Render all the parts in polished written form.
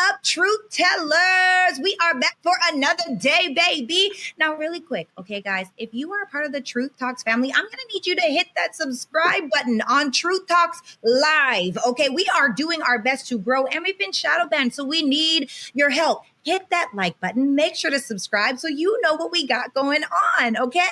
up, truth tellers? We are back for another day, baby. Now, really quick, okay, guys, if you are a part of the Truth Talks family, I'm going to need you to hit that subscribe button on Truth Talks Live. Okay, we are doing our best to grow, and we've been shadow banned, so we need your help. Hit that like button. Make sure to subscribe so you know what we got going on, okay?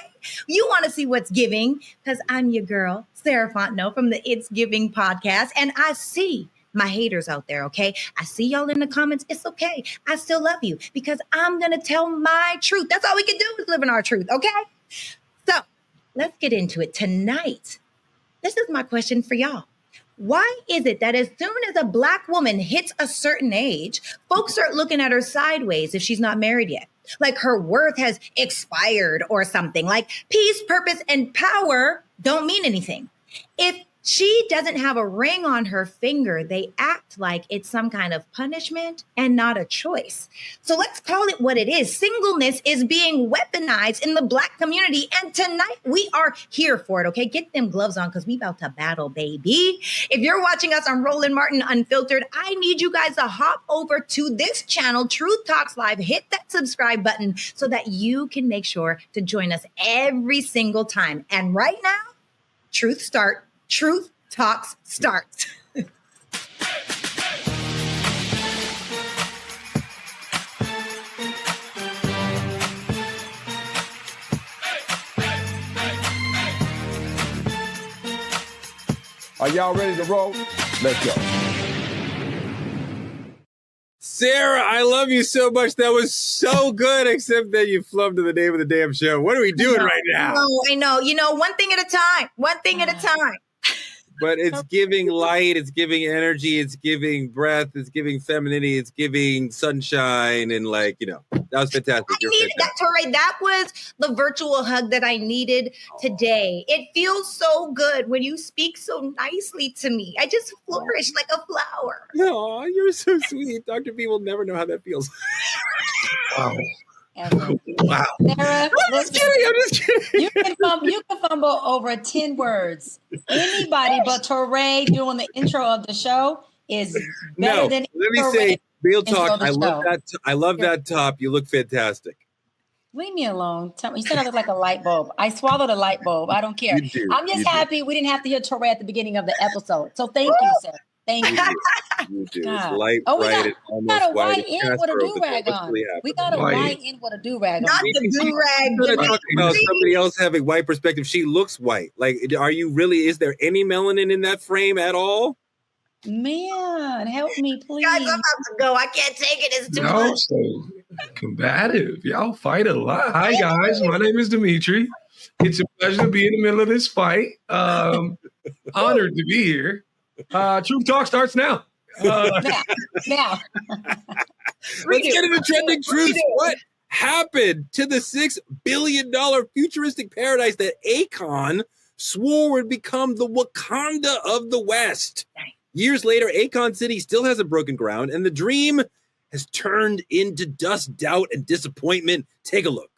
You want to see what's giving, because I'm your girl, Sarah Fontenot from the It's Giving podcast, and I see my haters out there, okay? I see y'all in the comments. It's okay. I still love you because I'm going to tell my truth. That's all we can do is live in our truth, okay? So let's get into it tonight. This is my question for y'all. Why is it that as soon as a Black woman hits a certain age, folks start looking at her sideways if she's not married yet? Like her worth has expired or something. Like peace, purpose, and power don't mean anything. If she doesn't have a ring on her finger, they act like it's some kind of punishment and not a choice. So let's call it what it is. Singleness is being weaponized in the Black community. And tonight we are here for it, okay? Get them gloves on because we about to battle, baby. If you're watching us on Roland Martin Unfiltered, I need you guys to hop over to this channel, Truth Talks Live. Hit that subscribe button so that you can make sure to join us every single time. And right now, Truth Talks starts. Are y'all ready to roll? Let's go. Sarah, I love you so much. That was so good, except that you flubbed to the name of the damn show. What are we doing right now? I know. You know, one thing at a time. One thing at a time. But it's giving light, it's giving energy, it's giving breath, it's giving femininity, it's giving sunshine, and that was fantastic. I needed that, Torre. That was the virtual hug that I needed today. It feels so good when you speak so nicely to me. I just flourish like a flower. Oh, you're so sweet. Dr. B will never know how that feels. Wow. Wow. Sarah, I'm just kidding. You can fumble over 10 words. Anybody but Torre doing the intro of the show is better than let me say, real talk. I love that. I love that top. You look fantastic. Leave me alone. Tell me, you said I look like a light bulb. I swallowed a light bulb. I don't care. I'm just happy we didn't have to hear Torre at the beginning of the episode. So thank you, Sarah. Thank you. You do. God. Light, Oh, we bright, got, and we got a almost white white in with a do-rag on. We got a white in with a do-rag on. Not the do-rag. We're talking about somebody else having white perspective. She looks white. Like, are you really? Is there any melanin in that frame at all? Man, help me, please. Guys, I'm about to go. I can't take it. It's too much. So combative. Y'all fight a lot. Hi, guys. My name is Dimitri. It's a pleasure to be in the middle of this fight. Honored to be here. Truth Talk starts now. Now. Let's get into trending truths. What happened to the $6 billion futuristic paradise that Akon swore would become the Wakanda of the West? Years later, Akon City still hasn't broken ground, and the dream has turned into dust, doubt, and disappointment. Take a look.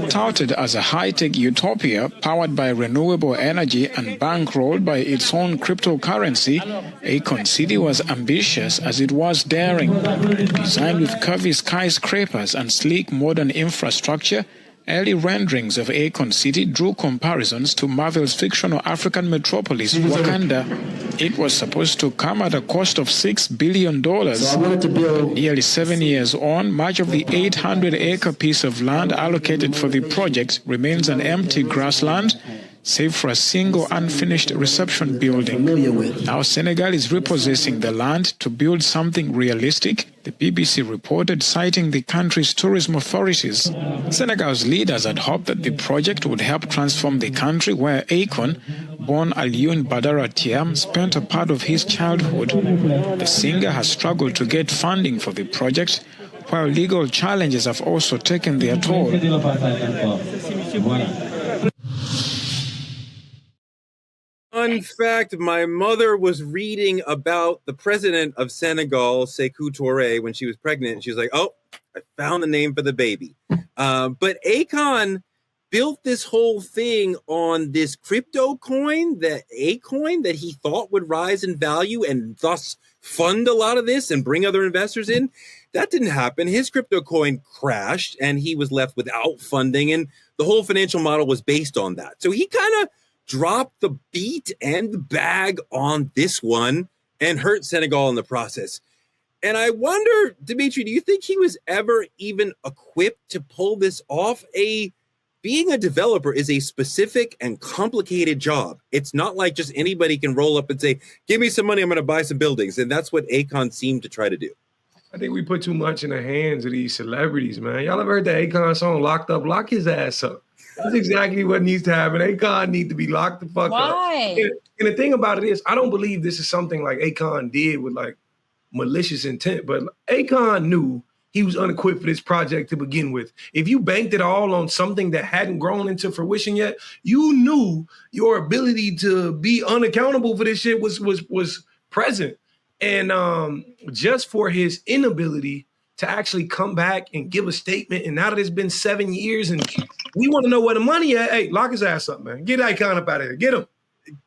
Touted as a high-tech utopia powered by renewable energy and bankrolled by its own cryptocurrency, Akon City was ambitious as it was daring. Designed with curvy skyscrapers and sleek modern infrastructure, early renderings of Akon City drew comparisons to Marvel's fictional African metropolis, Wakanda. It was supposed to come at a cost of $6 billion. Nearly 7 years on, much of the 800-acre piece of land allocated for the project remains an empty grassland, save for a single unfinished reception building. Now Senegal is repossessing the land to build something realistic, the BBC reported, citing the country's tourism authorities. Senegal's leaders had hoped that the project would help transform the country where Akon, born Alioune Badara Thiam, spent a part of his childhood. The singer has struggled to get funding for the project, while legal challenges have also taken their toll. Fun fact, my mother was reading about the president of Senegal, Sékou Touré, when she was pregnant. And she was like, oh, I found the name for the baby. But Akon built this whole thing on this crypto coin, that Akon, that he thought would rise in value and thus fund a lot of this and bring other investors in. That didn't happen. His crypto coin crashed and he was left without funding. And the whole financial model was based on that. So he kind of dropped the beat and the bag on this one and hurt Senegal in the process. And I wonder, Dimitri, do you think he was ever even equipped to pull this off? Being a developer is a specific and complicated job. It's not like just anybody can roll up and say, give me some money, I'm going to buy some buildings. And that's what Akon seemed to try to do. I think we put too much in the hands of these celebrities, man. Y'all ever heard the Akon song, Locked Up? Lock his ass up. That's exactly what needs to happen. Akon need to be locked the fuck up. And the thing about it is, I don't believe this is something like Akon did with like malicious intent, but Akon knew he was unequipped for this project to begin with. If you banked it all on something that hadn't grown into fruition yet, you knew your ability to be unaccountable for this shit was present. And just for his inability to actually come back and give a statement, and now that it's been 7 years and we want to know where the money at, hey, lock his ass up, man. Get Akon up out of here. Get him.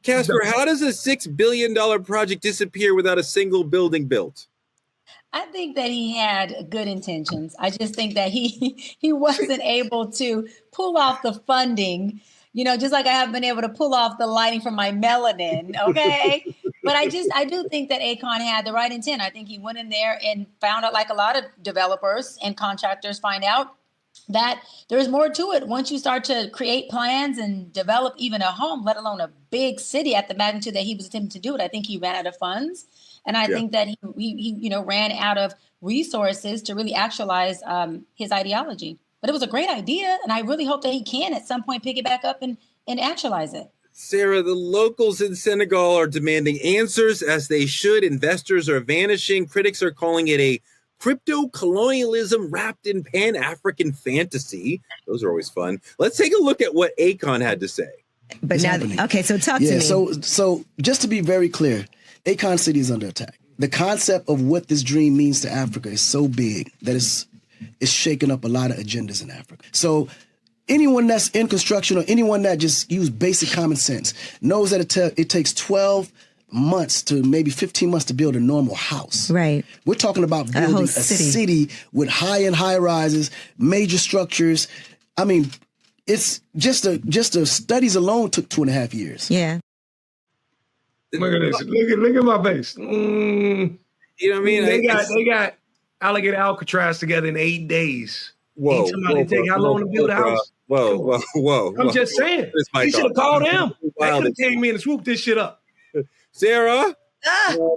Casper, how does a $6 billion project disappear without a single building built? I think that he had good intentions. I just think that he wasn't able to pull off the funding, just like I haven't been able to pull off the lighting from my melanin, okay? But I do think that Akon had the right intent. I think he went in there and found out, like a lot of developers and contractors find out, that there's more to it. Once you start to create plans and develop even a home, let alone a big city at the magnitude that he was attempting to do it, I think he ran out of funds. And I think that he ran out of resources to really actualize his ideology. But it was a great idea, and I really hope that he can at some point pick it back up and actualize it. Sarah, the locals in Senegal are demanding answers, as they should. Investors are vanishing. Critics are calling it a crypto colonialism wrapped in Pan-African fantasy. Those are always fun. Let's take a look at what Akon had to say. But now, okay, so talk to me. So just to be very clear, Akon City is under attack. The concept of what this dream means to Africa is so big that it's shaking up a lot of agendas in Africa. So anyone that's in construction or anyone that just use basic common sense knows that it takes 12 months to maybe 15 months to build a normal house. Right. We're talking about building a city with high-end high rises, major structures. I mean, it's just the studies alone took 2.5 years. Yeah. Look at this. Look at my face. You know what I mean? They got Alligator Alcatraz together in 8 days. Whoa. Take how long to build a house? Whoa. I'm just saying. He should have called him. They could have came in and swooped this shit up. Sarah,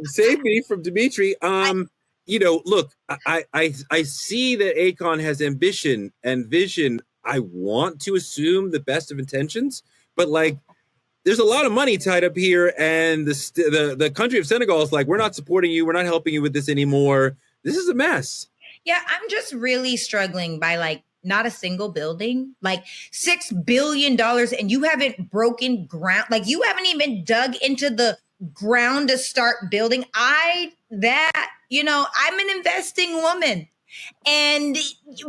save me from Dimitri. Look, I see that Akon has ambition and vision. I want to assume the best of intentions, but like, there's a lot of money tied up here, and the country of Senegal is like, we're not supporting you, we're not helping you with this anymore. This is a mess. Yeah, I'm just really struggling by like not a single building, like $6 billion, and you haven't broken ground, like you haven't even dug into the ground to start building. I'm an investing woman. And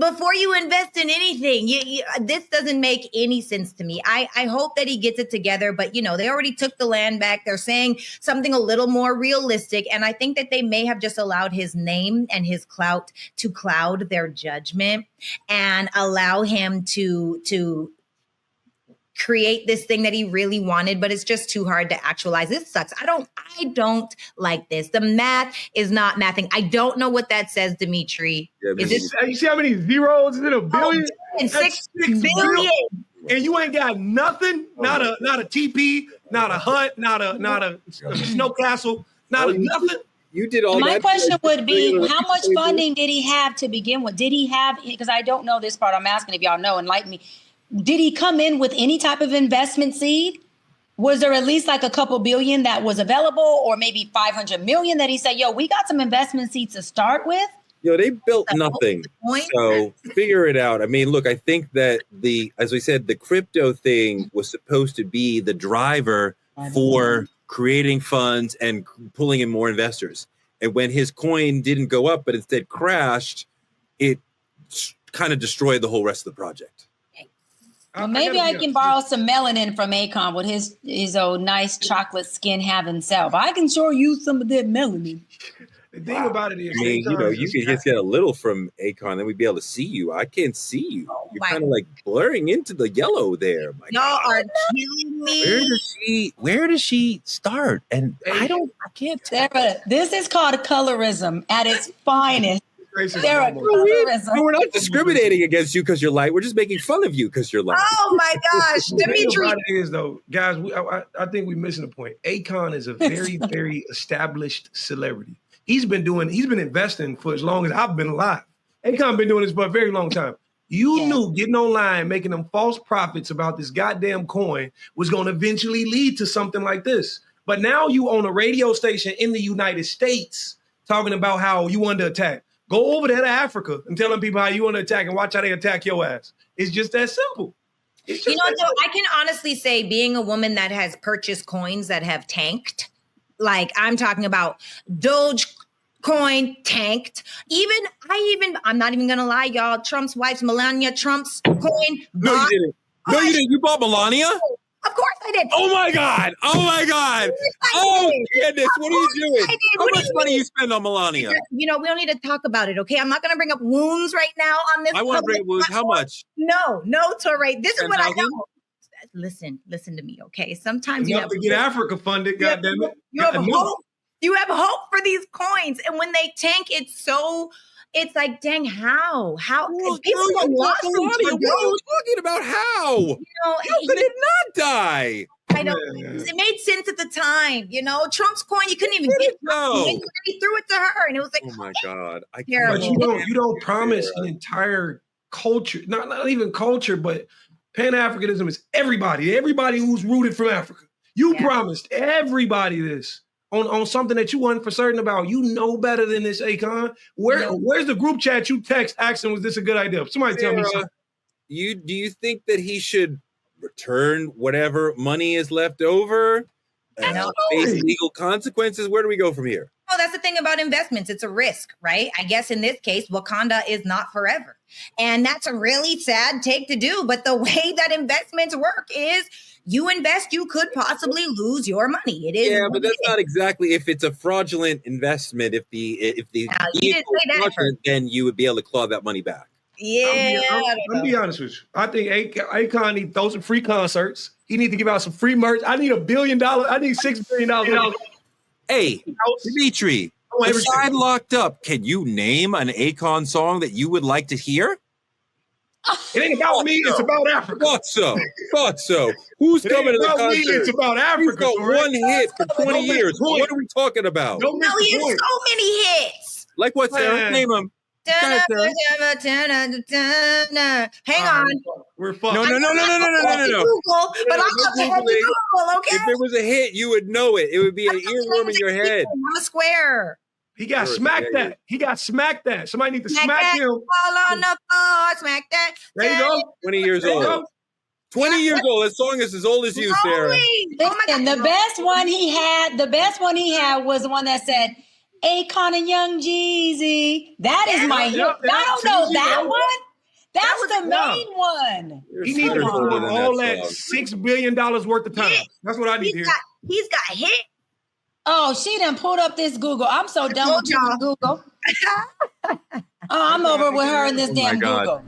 before you invest in anything, this doesn't make any sense to me. I hope that he gets it together, but they already took the land back. They're saying something a little more realistic. And I think that they may have just allowed his name and his clout to cloud their judgment and allow him to create this thing that he really wanted, but it's just too hard to actualize. This sucks. I don't like this. The math is not mathing. I don't know what that says, Dimitri. Yeah, you see how many zeros in a billion? And 6 billion. And you ain't got nothing, not a TP, not a hut, not a snow castle, nothing. You did all that. My question would be, how much funding did he have to begin with? Did he have, because I don't know this part, I'm asking if y'all know, enlighten me. Did he come in with any type of investment seed? Was there at least like a couple billion that was available, or maybe 500 million that he said, we got some investment seeds to start with? They built nothing. So figure it out. I mean, look, I think that as we said, the crypto thing was supposed to be the driver for creating funds and pulling in more investors. And when his coin didn't go up, but instead crashed, it kind of destroyed the whole rest of the project. Well, maybe I can borrow some melanin from Akon with his old nice chocolate skin having self. I can sure use some of that melanin. The thing about it is, I mean, you could just get a little from Akon, then we'd be able to see you. I can't see you. You're kind of like blurring into the yellow there. Y'all are killing me. Where does she start? And I can't tell. Sarah, this is called colorism at its finest. Sarah, colorism. We're not discriminating against you because you're light. We're just making fun of you because you're light. Oh my gosh, The thing Dimitri. about it is, though, guys, I think we're missing the point. Akon is a very, very established celebrity. He's been investing for as long as I've been alive. Akon been doing this for a very long time. You knew getting online, making them false profits about this goddamn coin was going to eventually lead to something like this. But now you own a radio station in the United States talking about how you under attack. Go over there to Africa and tell them people how you under attack and watch how they attack your ass. It's just that simple. So I can honestly say, being a woman that has purchased coins that have tanked, like I'm talking about Dogecoin tanked. I'm not even gonna lie, y'all. Trump's wife's Melania Trump's coin. No, you didn't. No, you didn't. You bought Melania? Of course I did. Oh my God. Oh goodness. What are you doing? How much money you spend on Melania? We don't need to talk about it, okay? I'm not gonna bring up wounds right now on this. I want to bring up wounds. How much? No, Torre. This is what I know. Listen to me, okay? Sometimes you have to get Africa funded, goddammit. You have hope. You have hope for these coins, and when they tank, it's like, dang, how? Well, people what are you talking about? How? How could it not die? I know. It made sense at the time. Trump's coin, you couldn't even get it. He threw it to her, and it was like, oh my God. But you don't promise an entire culture, not even culture, but Pan-Africanism is everybody who's rooted from Africa. You promised everybody this on something that you weren't for certain about. You know better than this, Akon. Where's the group chat you text asking, was this a good idea? Somebody tell me something. Do you think that he should return whatever money is left over and face legal consequences? Where do we go from here? Oh, that's the thing about investments. It's a risk, right? I guess in this case, Wakanda is not forever. And that's a really sad take to do. But the way that investments work is you invest, you could possibly lose your money. It is. Yeah, but that's not exactly, if it's a fraudulent investment, if the vehicle is fraudulent, then you would be able to claw that money back. Yeah. I'll be honest with you. I think Akon need to throw some free concerts. He need to give out some free merch. I need $1 billion. I need $6 billion. Hey, Dimitri, beside Locked Up, can you name an Akon song that you would like to hear? It ain't about me. It's about Africa. Thought so. Who's coming to the concert? It's about Africa. You've got one hit for 20 years. What are we talking about? No, he has so many hits. Like what, Sarah? Name them. Hang on. We're fucked. No. Google, but I'm not Google, okay? If there was a hit, you would know it. It would be an earworm in your head. I'm a square. He got smacked that. Somebody need to smack him. Fall on the floor, smack that. There you go. 20 years old. 20 years old. That song is as old as you, Sarah. Listen, the best one he had was the one that said, Akon and Young Jeezy. That is my hit. I don't know that one. That's the main one. He needs to pull all that $6 billion worth of time. That's what I need to hear. He's got hit. Oh, she done pulled up this Google. I'm so done with you, Google. I'm over with her in this damn Google.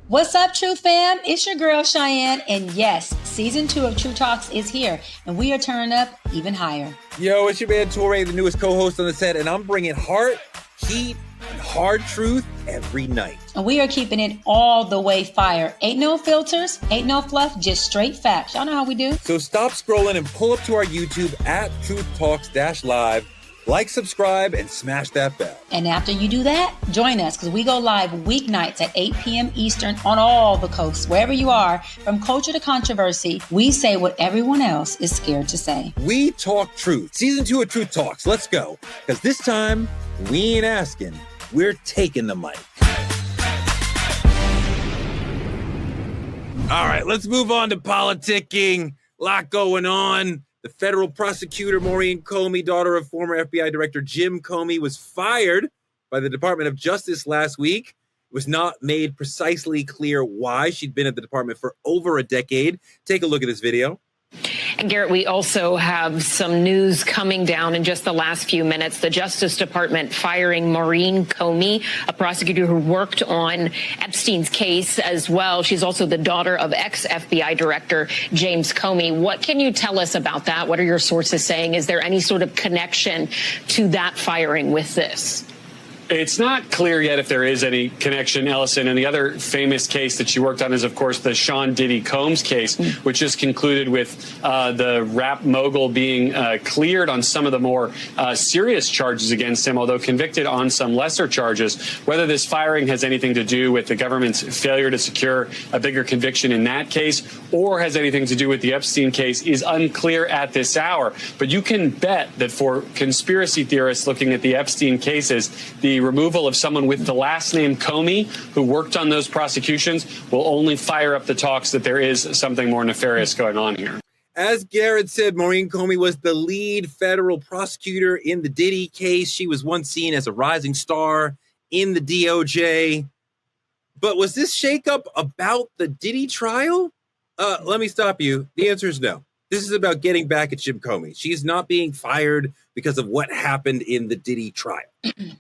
What's up, Truth fam? It's your girl, Cheyenne. And yes, season 2 of True Talks is here. And we are turning up even higher. Yo, it's your man, Torre, the newest co-host on the set. And I'm bringing heart, heat, and hard truth every night. And we are keeping it all the way fire. Ain't no filters, ain't no fluff, just straight facts. Y'all know how we do. So stop scrolling and pull up to our YouTube at TruthTalks-Live. Like, subscribe, and smash that bell. And after you do that, join us because we go live weeknights at 8 p.m. Eastern on all the coasts. Wherever you are, from culture to controversy, we say what everyone else is scared to say. We talk truth. Season 2 of Truth Talks. Let's go. Because this time, we ain't asking. We're taking the mic. All right, let's move on to politicking. A lot going on. The federal prosecutor, Maureen Comey, daughter of former FBI Director Jim Comey, was fired by the Department of Justice last week. It was not made precisely clear why she'd been at the department for over a decade. Take a look at this video. And Garrett, we also have some news coming down in just the last few minutes. The Justice Department firing Maureen Comey, a prosecutor who worked on Epstein's case as well. She's also the daughter of ex-FBI Director James Comey. What can you tell us about that? What are your sources saying? Is there any sort of connection to that firing with this? It's not clear yet if there is any connection, Ellison. And the other famous case that she worked on is, of course, the Sean Diddy Combs case, which just concluded with the rap mogul being cleared on some of the more serious charges against him, although convicted on some lesser charges. Whether this firing has anything to do with the government's failure to secure a bigger conviction in that case or has anything to do with the Epstein case is unclear at this hour. But you can bet that for conspiracy theorists looking at the Epstein cases, the removal of someone with the last name Comey, who worked on those prosecutions, will only fire up the talks that there is something more nefarious going on here. As Garrett said, Maureen Comey was the lead federal prosecutor in the Diddy case. She was once seen as a rising star in the DOJ. But was this shakeup about the Diddy trial? Let me stop you. The answer is no. This is about getting back at Jim Comey. She's not being fired because of what happened in the Diddy trial.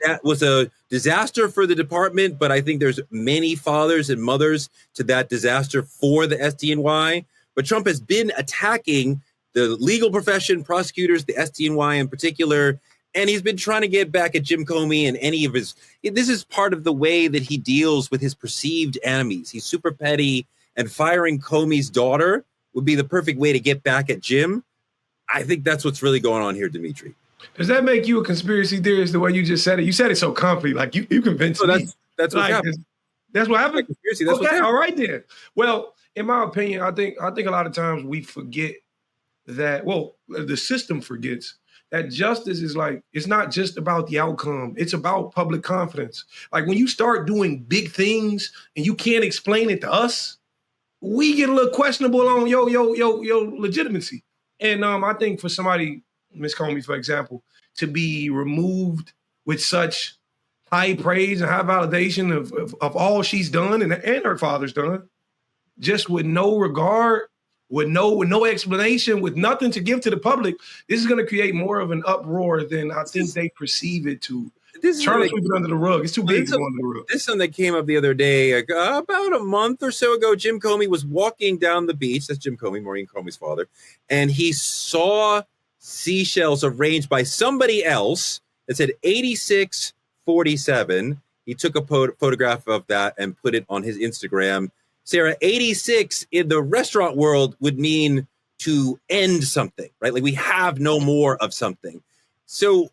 That was a disaster for the department, but I think there's many fathers and mothers to that disaster for the SDNY. But Trump has been attacking the legal profession, prosecutors, the SDNY in particular, and he's been trying to get back at Jim Comey and any of his. This is part of the way that he deals with his perceived enemies. He's super petty, and firing Comey's daughter would be the perfect way to get back at Jim. I think that's what's really going on here, Dimitri. Does that make you a conspiracy theorist the way you just said it? You said it so confidently, like you convinced me. That's what happened. That's what happened? Conspiracy, that's what happened. All right then. Well, in my opinion, I think a lot of times we forget that, the system forgets that justice is like, it's not just about the outcome. It's about public confidence. Like when you start doing big things and you can't explain it to us, we get a little questionable on your legitimacy. And I think for somebody, Ms. Comey, for example, to be removed with such high praise and high validation of all she's done and her father's done, just with no regard, with no explanation, with nothing to give to the public, this is going to create more of an uproar than I think they perceive it to. Trying to sweep it under the rug. It's too big to go under the rug. This is something that came up the other day, about a month or so ago. Jim Comey was walking down the beach. That's Jim Comey, Maureen Comey's father. And he saw seashells arranged by somebody else that said 8647. He took a photograph of that and put it on his Instagram. Sarah, 86 in the restaurant world would mean to end something, right? Like we have no more of something. So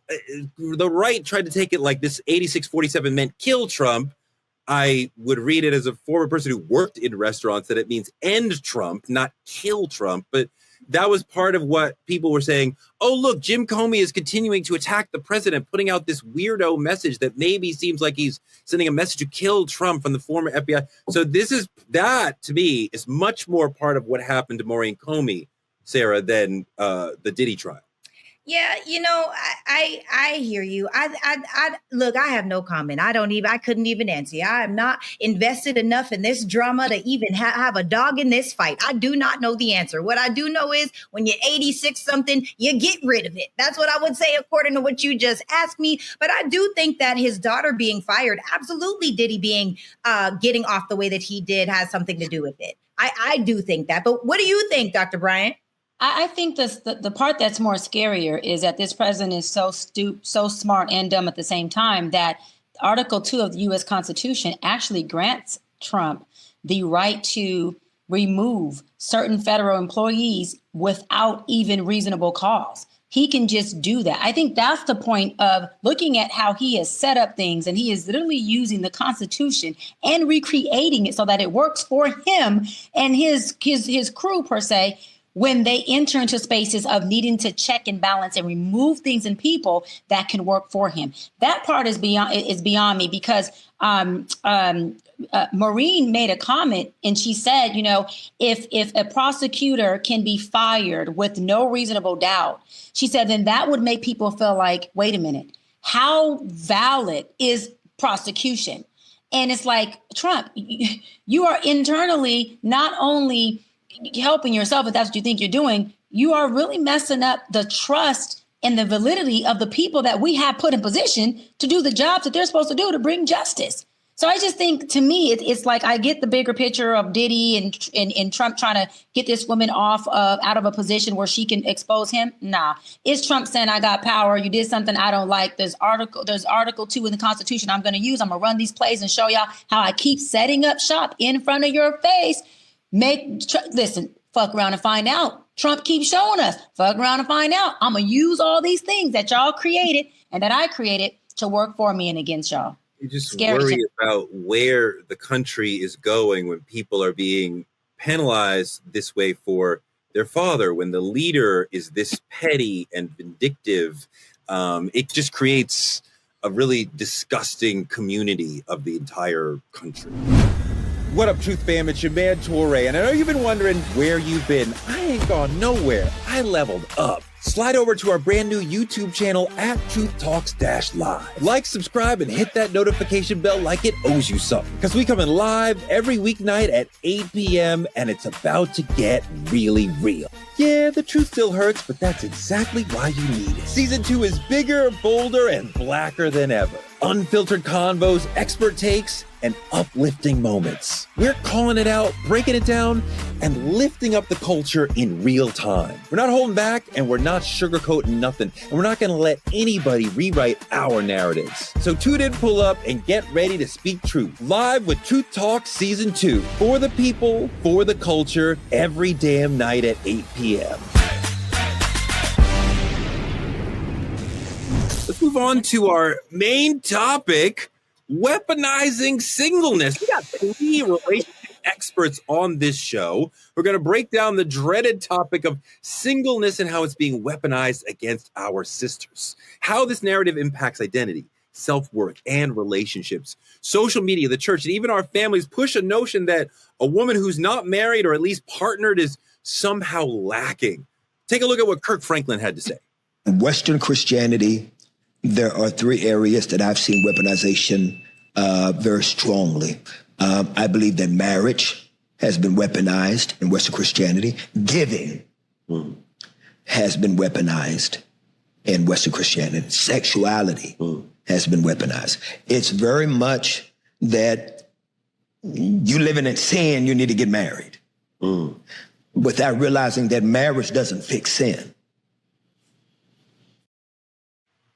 the right tried to take it like this 8647 meant kill Trump. I would read it as a former person who worked in restaurants that it means end Trump, not kill Trump. But that was part of what people were saying. Oh, look, Jim Comey is continuing to attack the president, putting out this weirdo message that maybe seems like he's sending a message to kill Trump from the former FBI. So that to me is much more part of what happened to Maureen Comey, Sarah, than the Diddy trial. Yeah, I hear you. I look, I have no comment. I couldn't even answer. I am not invested enough in this drama to even have a dog in this fight. I do not know the answer. What I do know is when you're 86 something, you get rid of it. That's what I would say according to what you just asked me. But I do think that his daughter being fired, absolutely Diddy being getting off the way that he did has something to do with it. I do think that. But what do you think, Dr. Bryant? I think the part that's more scarier is that this president is so smart and dumb at the same time that Article 2 of the U.S. Constitution actually grants Trump the right to remove certain federal employees without even reasonable cause. He can just do that. I think that's the point of looking at how he has set up things, and he is literally using the Constitution and recreating it so that it works for him and his crew per se, when they enter into spaces of needing to check and balance and remove things and people that can work for him. That part is beyond me because Maureen made a comment and she said, if a prosecutor can be fired with no reasonable doubt, she said, then that would make people feel like, wait a minute, how valid is prosecution? And it's like, Trump, you are internally not only helping yourself if that's what you think you're doing, you are really messing up the trust and the validity of the people that we have put in position to do the jobs that they're supposed to do to bring justice. So I just think, to me, it's like I get the bigger picture of Diddy and Trump trying to get this woman off out of a position where she can expose him. Nah, it's Trump saying, I got power. You did something I don't like. There's Article 2 in the Constitution I'm going to use. I'm going to run these plays and show y'all how I keep setting up shop in front of your face. Listen, fuck around and find out. Trump keeps showing us. Fuck around and find out. I'm going to use all these things that y'all created and that I created to work for me and against y'all. You just worry about where the country is going when people are being penalized this way for their father, when the leader is this petty and vindictive. It just creates a really disgusting community of the entire country. What up, Truth Fam? It's your man, Torre. And I know you've been wondering where you've been. I ain't gone nowhere. I leveled up. Slide over to our brand new YouTube channel at TruthTalks-Live. Like, subscribe, and hit that notification bell like it owes you something. Because we come in live every weeknight at 8 p.m. and it's about to get really real. Yeah, the truth still hurts, but that's exactly why you need it. Season 2 is bigger, bolder, and blacker than ever. Unfiltered convos, expert takes, and uplifting moments. We're calling it out, breaking it down, and lifting up the culture in real time. We're not holding back, and we're not sugarcoating nothing, and we're not going to let anybody rewrite our narratives. So tune in, pull up, and get ready to speak truth. Live with Truth Talk Season 2. For the people, for the culture, every damn night at 8 p.m. Let's move on to our main topic, weaponizing singleness. We got 3 relationship experts on this show. We're going to break down the dreaded topic of singleness and how it's being weaponized against our sisters, how this narrative impacts identity, self-worth, and relationships. Social media, the church, and even our families push a notion that a woman who's not married or at least partnered is somehow lacking. Take a look at what Kirk Franklin had to say. In Western Christianity, there are 3 areas that I've seen weaponization very strongly. I believe that marriage has been weaponized in Western Christianity. Giving has been weaponized in Western Christianity. Sexuality has been weaponized. It's very much that you living in sin, you need to get married. Without realizing that marriage doesn't fix sin.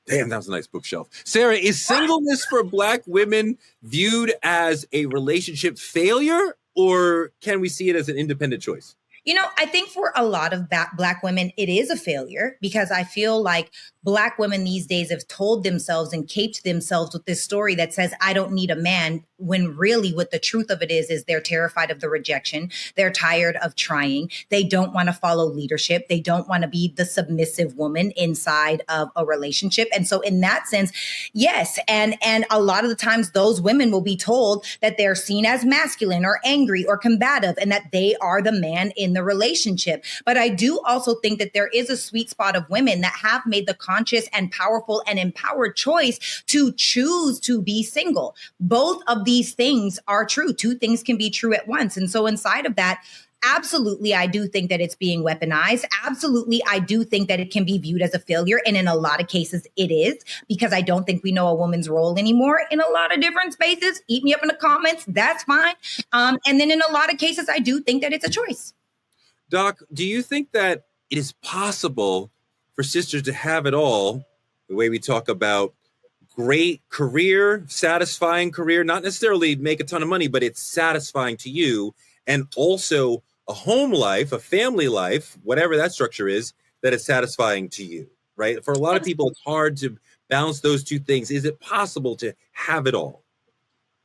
Damn, that was a nice bookshelf. Sarah, is singleness for Black women viewed as a relationship failure, or can we see it as an independent choice? You know, I think for a lot of Black women, it is a failure because I feel like Black women these days have told themselves and caped themselves with this story that says, I don't need a man, when really what the truth of it is they're terrified of the rejection. They're tired of trying. They don't want to follow leadership. They don't want to be the submissive woman inside of a relationship. And so in that sense, yes. And a lot of the times those women will be told that they're seen as masculine or angry or combative and that they are the man in the relationship. But I do also think that there is a sweet spot of women that have made the conscious and powerful and empowered choice to choose to be single. Both of these things are true. 2 things can be true at once. And so inside of that, absolutely, I do think that it's being weaponized. Absolutely, I do think that it can be viewed as a failure. And in a lot of cases, it is, because I don't think we know a woman's role anymore in a lot of different spaces. Eat me up in the comments. That's fine. And then in a lot of cases, I do think that it's a choice. Doc, do you think that it is possible for sisters to have it all, the way we talk about great career, satisfying career, not necessarily make a ton of money, but it's satisfying to you, and also a home life, a family life, whatever that structure is, that is satisfying to you, right? For a lot of people, it's hard to balance those 2 things. Is it possible to have it all?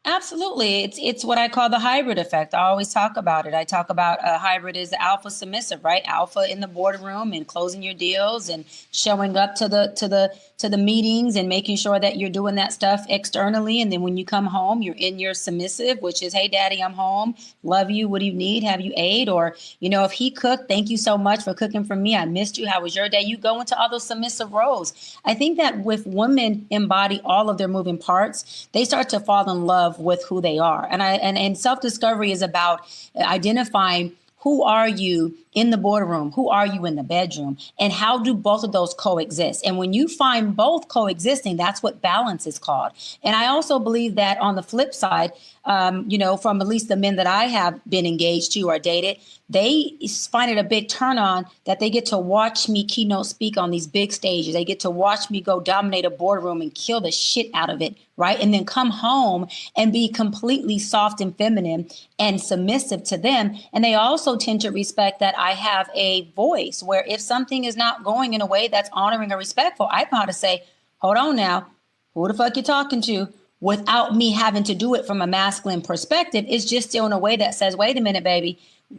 Absolutely. It's what I call the hybrid effect. I always talk about it. I talk about a hybrid is alpha submissive, right? Alpha in the boardroom and closing your deals and showing up to the meetings and making sure that you're doing that stuff externally. And then when you come home, you're in your submissive, which is, hey, daddy, I'm home. Love you. What do you need? Have you ate? Or, you know, if he cooked, thank you so much for cooking for me. I missed you. How was your day? You go into all those submissive roles. I think that with women embody all of their moving parts, they start to fall in love love with who they are. And self-discovery is about identifying who are you in the boardroom, who are you in the bedroom, and how do both of those coexist? And when you find both coexisting, that's what balance is called. And I also believe that on the flip side, from at least the men that I have been engaged to or dated, they find it a big turn on that they get to watch me keynote speak on these big stages. They get to watch me go dominate a boardroom and kill the shit out of it, right? And then come home and be completely soft and feminine and submissive to them. And they also tend to respect that I have a voice where if something is not going in a way that's honoring or respectful, I know how to say, hold on now, who the fuck you talking to? Without me having to do it from a masculine perspective. It's just still in a way that says, wait a minute, baby,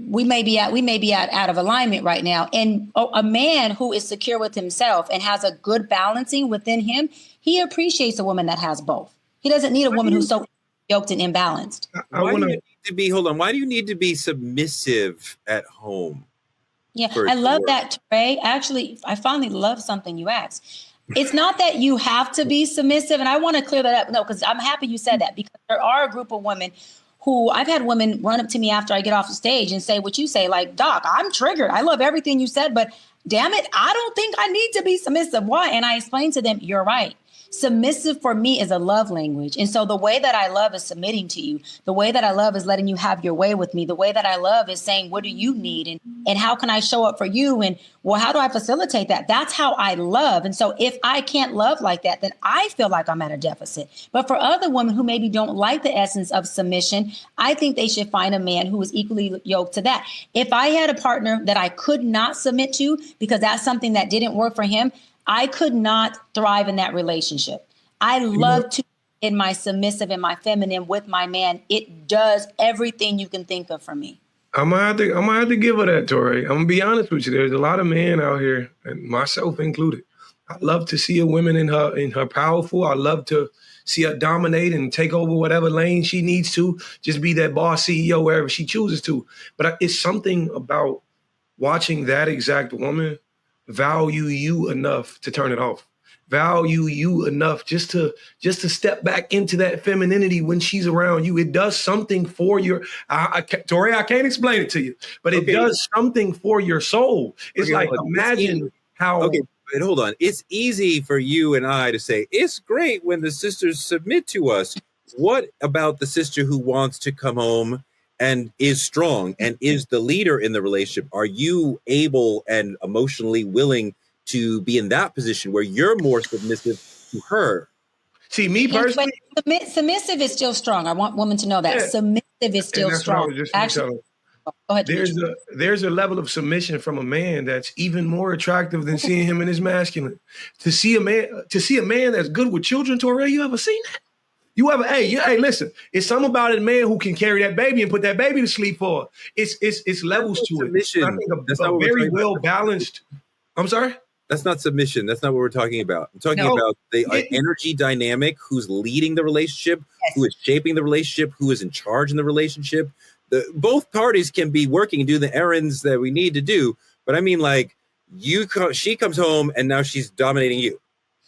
we may be out of alignment right now. And a man who is secure with himself and has a good balancing within him, he appreciates a woman that has both. He doesn't need a woman who's so yoked and imbalanced. Why do you need to be submissive at home? Yeah, I love that, Trey. Actually, I finally love something you asked. It's not that you have to be submissive. And I want to clear that up. No, because I'm happy you said that, because there are a group of women who I've had women run up to me after I get off the stage and say what you say, like, Doc, I'm triggered. I love everything you said, but damn it, I don't think I need to be submissive. Why? And I explained to them, you're right. Submissive for me is a love language. And so the way that I love is submitting to you. The way that I love is letting you have your way with me. The way that I love is saying, what do you need? And how can I show up for you? And well, how do I facilitate that? That's how I love. And so if I can't love like that, then I feel like I'm at a deficit. But for other women who maybe don't like the essence of submission, I think they should find a man who is equally yoked to that. If I had a partner that I could not submit to because that's something that didn't work for him, I could not thrive in that relationship. I love to be in my submissive and my feminine with my man. It does everything you can think of for me. I'm gonna have to give her that, Tori. I'm gonna be honest with you. There's a lot of men out here, and myself included. I love to see a woman in her powerful. I love to see her dominate and take over whatever lane she needs to. Just be that boss CEO wherever she chooses to. But it's something about watching that exact woman value you enough to turn it off. Value you enough just to step back into that femininity when she's around you. It does something for your, Tori, I can't explain it to you, but it does something for your soul. It's like, imagine how. Okay, but hold on. It's easy for you and I to say, it's great when the sisters submit to us. What about the sister who wants to come home and is strong and is the leader in the relationship? Are you able and emotionally willing to be in that position where you're more submissive to her? See, me personally, submissive is still strong. I want women to know that submissive is still strong. Actually, go ahead. There's a level of submission from a man that's even more attractive than seeing him in his masculine. To see a man that's good with children, Torrey, you ever seen that? You ever, hey, listen, it's something about a man who can carry that baby and put that baby to sleep for. It's levels to it. I think a very well balanced. I'm sorry? That's not submission. That's not what we're talking about. I'm talking about the energy dynamic, who's leading the relationship, who is shaping the relationship, who is in charge in the relationship. Both parties can be working and do the errands that we need to do. But I mean, like, she comes home and now she's dominating you,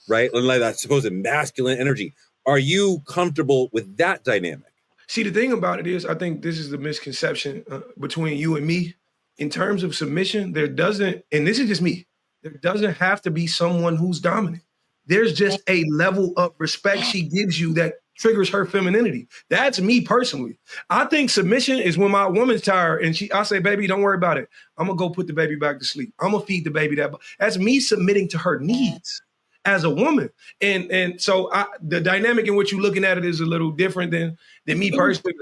right? And like that supposed masculine energy. Are you comfortable with that dynamic? See, the thing about it is, I think this is the misconception between you and me. In terms of submission, there doesn't, and this is just me, there doesn't have to be someone who's dominant. There's just a level of respect she gives you that triggers her femininity. That's me personally. I think submission is when my woman's tired and I say, baby, don't worry about it. I'm gonna go put the baby back to sleep. I'm gonna feed the baby that. That's me submitting to her needs as a woman. And so the dynamic in which you're looking at it is a little different than me personally.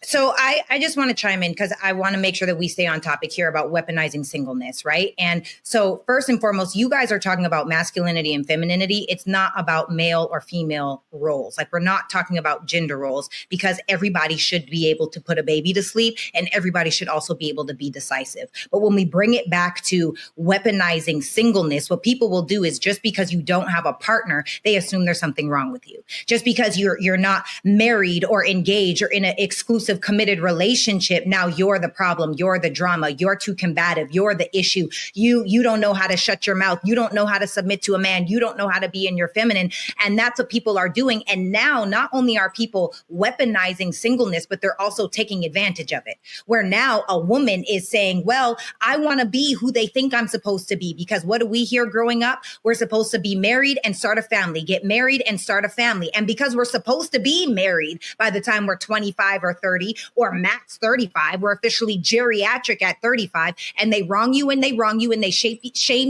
So I just want to chime in because I want to make sure that we stay on topic here about weaponizing singleness, right? And so first and foremost, you guys are talking about masculinity and femininity. It's not about male or female roles. Like, we're not talking about gender roles, because everybody should be able to put a baby to sleep and everybody should also be able to be decisive. But when we bring it back to weaponizing singleness, what people will do is, just because you don't have a partner, they assume there's something wrong with you. Just because you're not married or engaged or in an exclusive exclusive committed relationship, now you're the problem, you're the drama, you're too combative, you're the issue. You don't know how to shut your mouth. You don't know how to submit to a man. You don't know how to be in your feminine. And that's what people are doing. And now not only are people weaponizing singleness, but they're also taking advantage of it, where now a woman is saying, well, I want to be who they think I'm supposed to be, because what do we hear growing up? We're supposed to be married and start a family, get married and start a family. And because we're supposed to be married by the time we're 25 or 30 or max 35, we're officially geriatric at 35, and they wrong you and they wrong you and they shame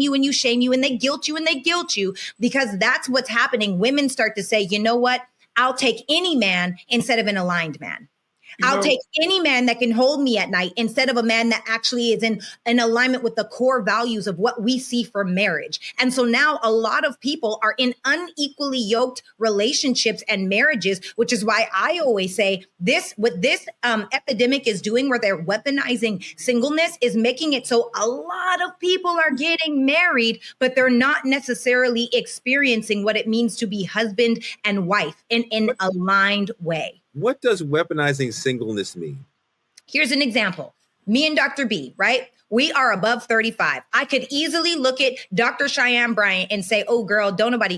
you and you shame you and they guilt you and they guilt you, because that's what's happening. Women start to say, you know what? I'll take any man instead of an aligned man. I'll take any man that can hold me at night instead of a man that actually is in alignment with the core values of what we see for marriage. And so now a lot of people are in unequally yoked relationships and marriages, which is why I always say what this epidemic is doing, where they're weaponizing singleness, is making it so a lot of people are getting married, but they're not necessarily experiencing what it means to be husband and wife in an aligned way. What does weaponizing singleness mean? Here's an example. Me and Dr. B, right? We are above 35. I could easily look at Dr. Cheyenne Bryant and say, oh, girl,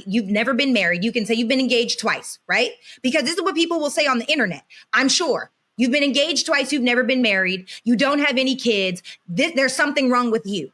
you've never been married. You can say you've been engaged twice, right? Because this is what people will say on the internet. I'm sure. You've been engaged twice. You've never been married. You don't have any kids. There's something wrong with you.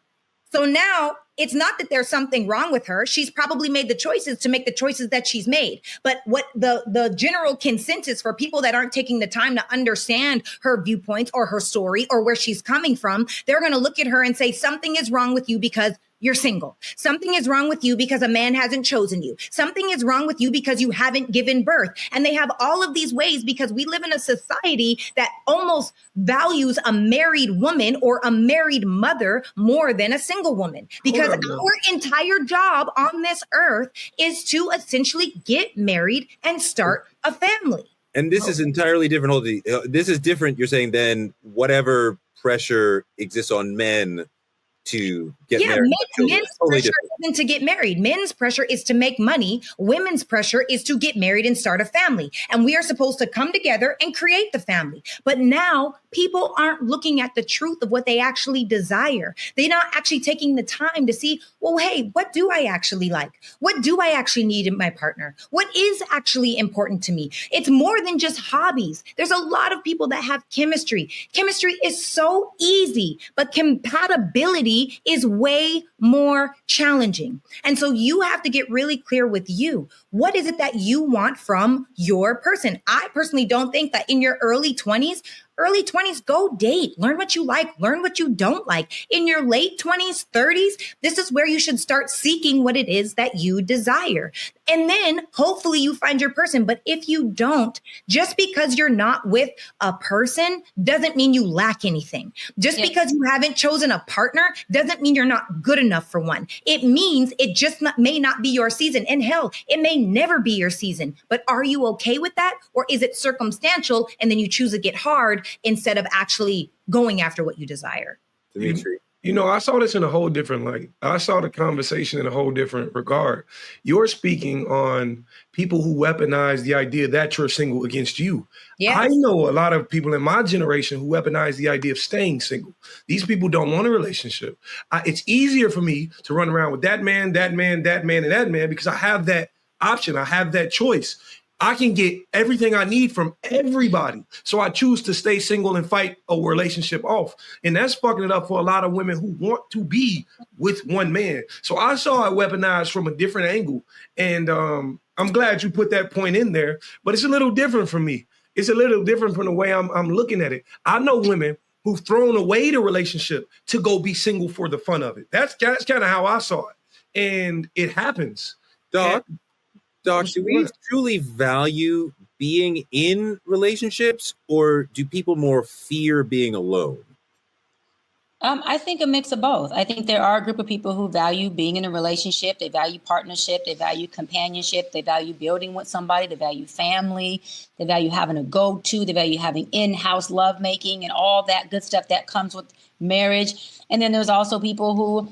So now it's not that there's something wrong with her. She's probably made the choices to make the choices that she's made. But what the general consensus for people that aren't taking the time to understand her viewpoints or her story or where she's coming from, they're going to look at her and say something is wrong with you because you're single. Something is wrong with you because a man hasn't chosen you. Something is wrong with you because you haven't given birth. And they have all of these ways, because we live in a society that almost values a married woman or a married mother more than a single woman. Because our entire job on this earth is to essentially get married and start a family. And this is entirely different. This is different, you're saying, than whatever pressure exists on men to get married. Men's pressure isn't to get married. Men's pressure is to make money. Women's pressure is to get married and start a family. And we are supposed to come together and create the family. But now people aren't looking at the truth of what they actually desire. They're not actually taking the time to see, well, hey, what do I actually like? What do I actually need in my partner? What is actually important to me? It's more than just hobbies. There's a lot of people that have chemistry. Chemistry is so easy, but compatibility is way more challenging. And so you have to get really clear with you. What is it that you want from your person? I personally don't think that in your early 20s, go date, learn what you like, learn what you don't like. In your late 20s, 30s, this is where you should start seeking what it is that you desire. And then hopefully you find your person. But if you don't, just because you're not with a person doesn't mean you lack anything. Just because you haven't chosen a partner doesn't mean you're not good enough for one. It means it just may not be your season. And hell, it may never be your season. But are you okay with that? Or is it circumstantial and then you choose to get hard instead of actually going after what you desire? Dimitri. I saw this in a whole different light. I saw the conversation in a whole different regard. You're speaking on people who weaponize the idea that you're single against you. Yes. I know a lot of people in my generation who weaponize the idea of staying single. These people don't want a relationship. It's easier for me to run around with that man, and that man because I have that option. I have that choice. I can get everything I need from everybody. So I choose to stay single and fight a relationship off. And that's fucking it up for a lot of women who want to be with one man. So I saw it weaponized from a different angle. And I'm glad you put that point in there. But it's a little different for me. It's a little different from the way I'm looking at it. I know women who've thrown away the relationship to go be single for the fun of it. That's kind of how I saw it. And it happens. Doc, do we truly value being in relationships, or do people more fear being alone? I think a mix of both. I think there are a group of people who value being in a relationship. They value partnership. They value companionship. They value building with somebody. They value family. They value having a go-to. They value having in-house lovemaking and all that good stuff that comes with marriage. And then there's also people who,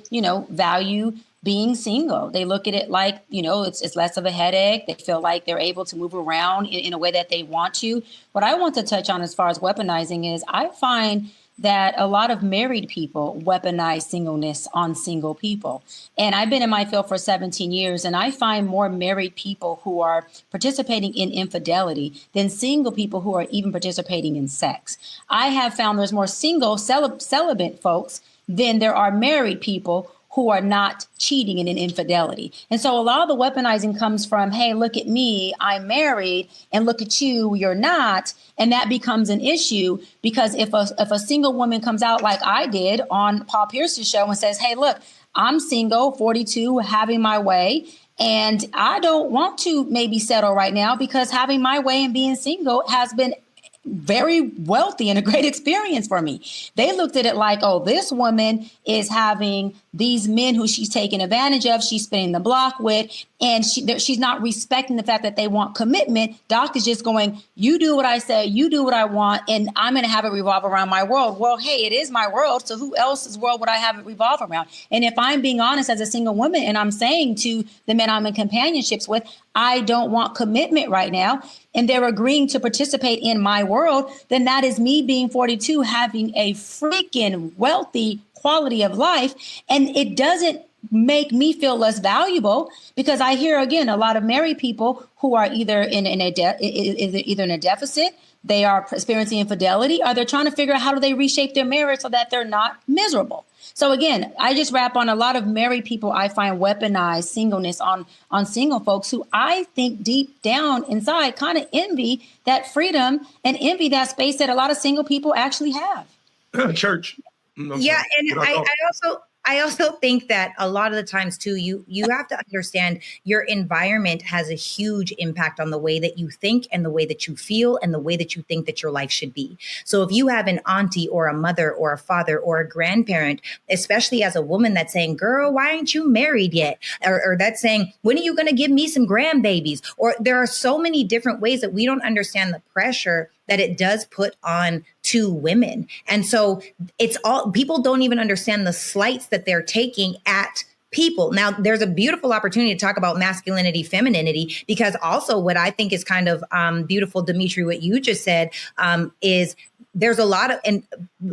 value being single. They look at it like, it's less of a headache. They feel like they're able to move around in a way that they want to. What I want to touch on as far as weaponizing is I find that a lot of married people weaponize singleness on single people. And I've been in my field for 17 years, and I find more married people who are participating in infidelity than single people who are even participating in sex. I have found there's more single celibate folks than there are married people who are not cheating and in infidelity. And so a lot of the weaponizing comes from, hey, look at me, I'm married, and look at you, you're not. And that becomes an issue because if a single woman comes out like I did on Paul Pierce's show and says, hey, look, I'm single, 42, having my way, and I don't want to maybe settle right now because having my way and being single has been very wealthy and a great experience for me. They looked at it like, oh, this woman is having these men who she's taking advantage of, she's spinning the block with, and she's not respecting the fact that they want commitment. Doc is just going, you do what I say, you do what I want, and I'm going to have it revolve around my world. Well, hey, it is my world, so who else's world would I have it revolve around? And if I'm being honest as a single woman and I'm saying to the men I'm in companionships with, I don't want commitment right now, and they're agreeing to participate in my world, then that is me being 42, having a freaking wealthy quality of life. And it doesn't make me feel less valuable because I hear, again, a lot of married people who are either in a deficit, they are experiencing infidelity, or they're trying to figure out how do they reshape their marriage so that they're not miserable. So again, I just wrap on a lot of married people I find weaponize singleness on single folks who I think deep down inside kind of envy that freedom and envy that space that a lot of single people actually have. Church. Yeah, and I also think that a lot of the times too, you have to understand your environment has a huge impact on the way that you think and the way that you feel and the way that you think that your life should be. So if you have an auntie or a mother or a father or a grandparent, especially as a woman that's saying, girl, why aren't you married yet? Or that's saying, when are you going to give me some grandbabies? Or there are so many different ways that we don't understand the pressure that it does put on to women. And so it's all, people don't even understand the slights that they're taking at people. Now, there's a beautiful opportunity to talk about masculinity, femininity, because also what I think is kind of beautiful, Dimitri, what you just said is there's a lot of, and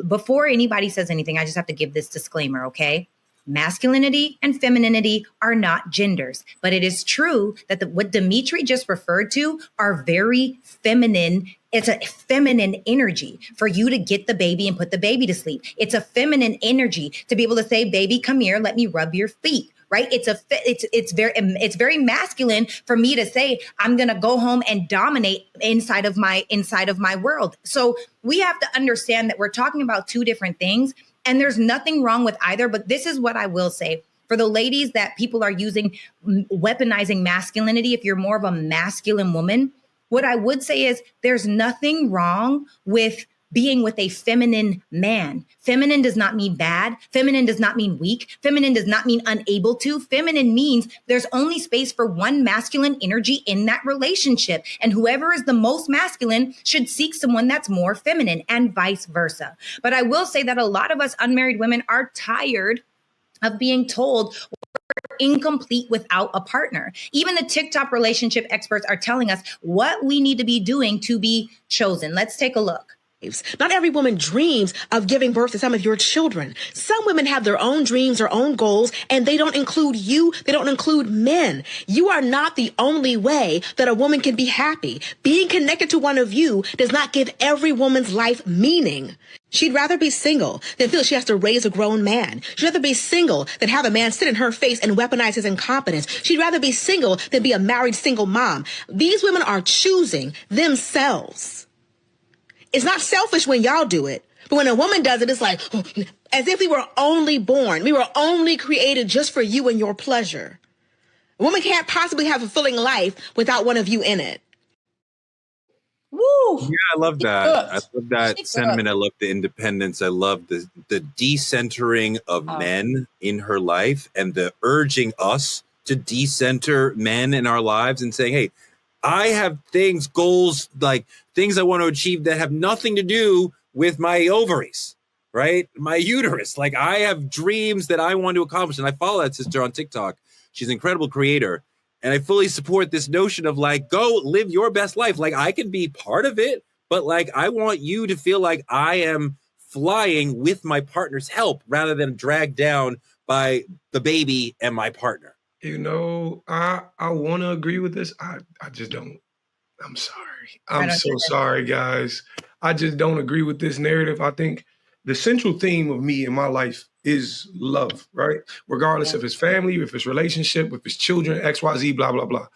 before anybody says anything, I just have to give this disclaimer, okay? Masculinity and femininity are not genders, but it is true that what Dimitri just referred to are very feminine. It's a feminine energy for you to get the baby and put the baby to sleep. It's a feminine energy to be able to say, baby, come here, let me rub your feet. Right? It's very masculine for me to say, I'm going to go home and dominate inside of my world. So we have to understand that we're talking about two different things. And there's nothing wrong with either. But this is what I will say. For the ladies that people are using, weaponizing masculinity, if you're more of a masculine woman, what I would say is there's nothing wrong with being with a feminine man. Feminine does not mean bad. Feminine does not mean weak. Feminine does not mean unable to. Feminine means there's only space for one masculine energy in that relationship. And whoever is the most masculine should seek someone that's more feminine and vice versa. But I will say that a lot of us unmarried women are tired of being told we're incomplete without a partner. Even the TikTok relationship experts are telling us what we need to be doing to be chosen. Let's take a look. Not every woman dreams of giving birth to some of your children. Some women have their own dreams, their own goals, and they don't include you. They don't include men. You are not the only way that a woman can be happy. Being connected to one of you does not give every woman's life meaning. She'd rather be single than feel she has to raise a grown man. She'd rather be single than have a man sit in her face and weaponize his incompetence. She'd rather be single than be a married single mom. These women are choosing themselves. It's not selfish when y'all do it, but when a woman does it, it's like, as if we were only born. We were only created just for you and your pleasure. A woman can't possibly have a fulfilling life without one of you in it. Woo! Yeah, I love that. I love that sentiment. I love the independence. I love the decentering of men in her life and the urging us to decenter men in our lives and saying, hey, I have goals, like things I want to achieve that have nothing to do with my ovaries. right? My uterus. Like, I have dreams that I want to accomplish. And I follow that sister on TikTok. She's an incredible creator. And I fully support this notion of like, go live your best life. Like, I can be part of it, but like, I want you to feel like I am flying with my partner's help rather than dragged down by the baby and my partner. You know, I want to agree with this. I just don't. I'm sorry. I'm so sorry, guys. I just don't agree with this narrative. I think the central theme of me in my life is love, right? Regardless if it's family, if it's relationship, if it's children, XYZ, blah, blah, blah.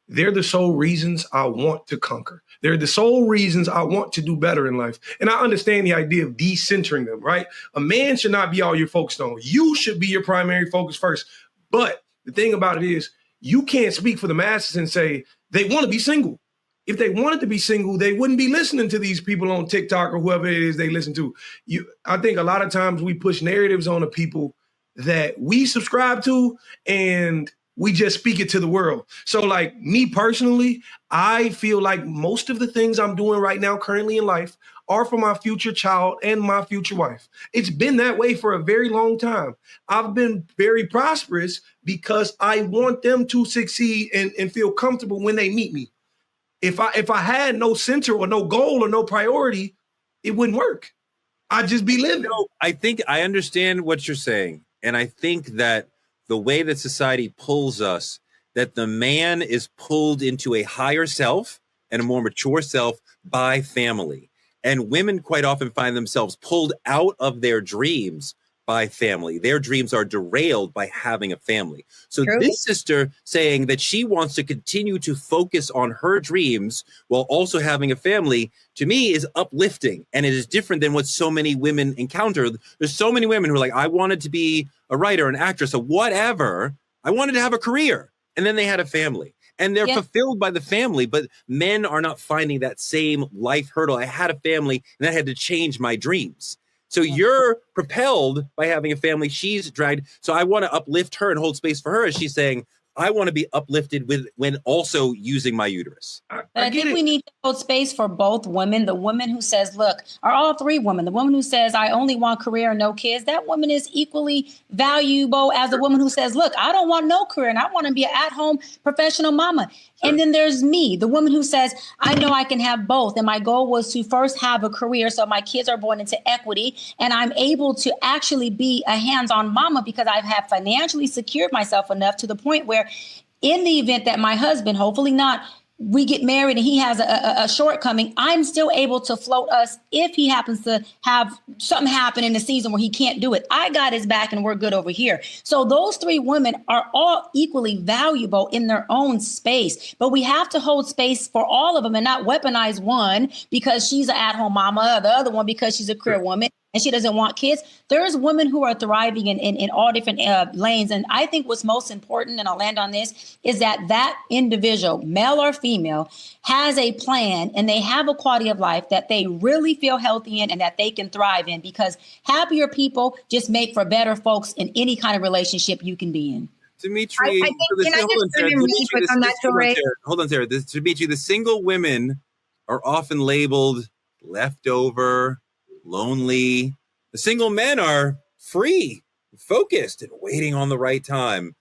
They're the sole reasons I want to conquer. They're the sole reasons I want to do better in life. And I understand the idea of decentering them, right? A man should not be all you're focused on. You should be your primary focus first. But the thing about it is, you can't speak for the masses and say they want to be single. If they wanted to be single, they wouldn't be listening to these people on TikTok or whoever it is they listen to. I think a lot of times we push narratives on the people that we subscribe to, and we just speak it to the world. So like me personally, I feel like most of the things I'm doing right now currently in life are for my future child and my future wife. It's been that way for a very long time. I've been very prosperous because I want them to succeed and feel comfortable when they meet me. If I had no center or no goal or no priority, it wouldn't work. I'd just be living. I think I understand what you're saying. And I think that the way that society pulls us, that the man is pulled into a higher self and a more mature self by family. And women quite often find themselves pulled out of their dreams by family. Their dreams are derailed by having a family. So this sister saying that she wants to continue to focus on her dreams while also having a family, to me, is uplifting. And it is different than what so many women encounter. There's so many women who are like, I wanted to be a writer, an actress, or whatever. I wanted to have a career. And then they had a family. And they're fulfilled by the family, but men are not finding that same life hurdle. I had a family and that had to change my dreams. So you're propelled by having a family. She's dragged. So I want to uplift her and hold space for her as she's saying, I want to be uplifted when also using my uterus. But I think we need to hold space for both women. The woman who says, look, are all three women. The woman who says, I only want career and no kids. That woman is equally valuable as the woman who says, look, I don't want no career and I want to be an at-home professional mama. And then there's me, the woman who says, I know I can have both. And my goal was to first have a career so my kids are born into equity and I'm able to actually be a hands-on mama because I have financially secured myself enough to the point where in the event that my husband, hopefully not, we get married and he has a shortcoming, I'm still able to float us if he happens to have something happen in the season where he can't do it. I got his back and we're good over here. So those three women are all equally valuable in their own space, but we have to hold space for all of them and not weaponize one because she's an at-home mama, the other one because she's a career woman and she doesn't want kids. There's women who are thriving in all different lanes. And I think what's most important, and I'll land on this, is that individual, male or female, has a plan and they have a quality of life that they really feel healthy in and that they can thrive in, because happier people just make for better folks in any kind of relationship you can be in. Dimitri, hold on, Sarah. Dimitri, the single women are often labeled leftover, lonely. The single men are free, focused, and waiting on the right time.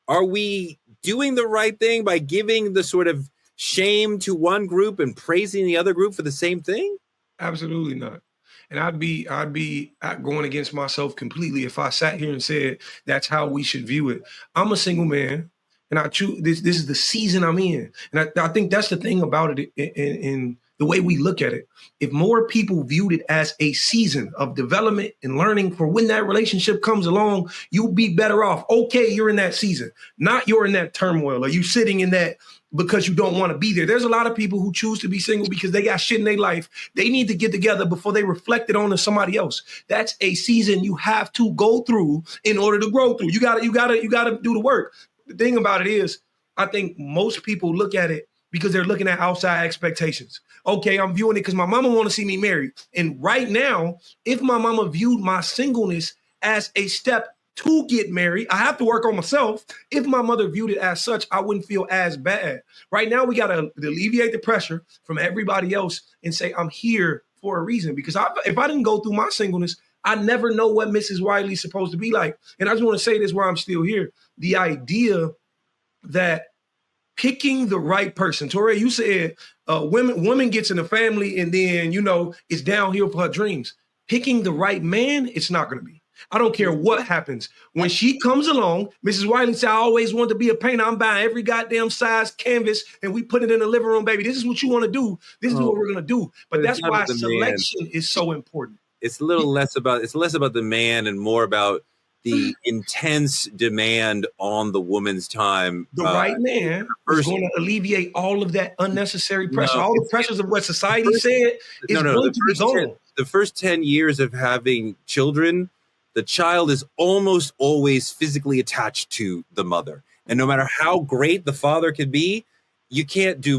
Are we doing the right thing by giving the sort of shame to one group and praising the other group for the same thing? Absolutely not. And I'd be going against myself completely if I sat here and said that's how we should view it. I'm a single man, and I choose this is the season I'm in. And I think that's the thing about it in the way we look at it. If more people viewed it as a season of development and learning for when that relationship comes along, you'll be better off. Okay, you're in that season, not you're in that turmoil, or you sitting in that because you don't want to be there. There's a lot of people who choose to be single because they got shit in their life. They need to get together before they reflect it on somebody else. That's a season you have to go through in order to grow through. You gotta do the work. The thing about it is, I think most people look at it because they're looking at outside expectations. Okay, I'm viewing it because my mama want to see me married. And right now, if my mama viewed my singleness as a step to get married, I have to work on myself. If my mother viewed it as such, I wouldn't feel as bad. Right now, we got to alleviate the pressure from everybody else and say, I'm here for a reason. Because if I didn't go through my singleness, I never know what Mrs. Wiley's supposed to be like. And I just want to say this while I'm still here. The idea that picking the right person, Torre, you said woman gets in a family and then, it's downhill for her dreams. Picking the right man, it's not going to be. I don't care what happens. When she comes along, Mrs. Wiley said, I always wanted to be a painter. I'm buying every goddamn size canvas and we put it in the living room, baby. This is what you want to do. This is what we're going to do. But that's why selection is so important. It's a little less about the man and more about the intense demand on the woman's time. The right man is going to alleviate all of that unnecessary pressure. All the pressures of what society said is going to be gone. The first 10 years of having children, the child is almost always physically attached to the mother. And no matter how great the father can be, she's going to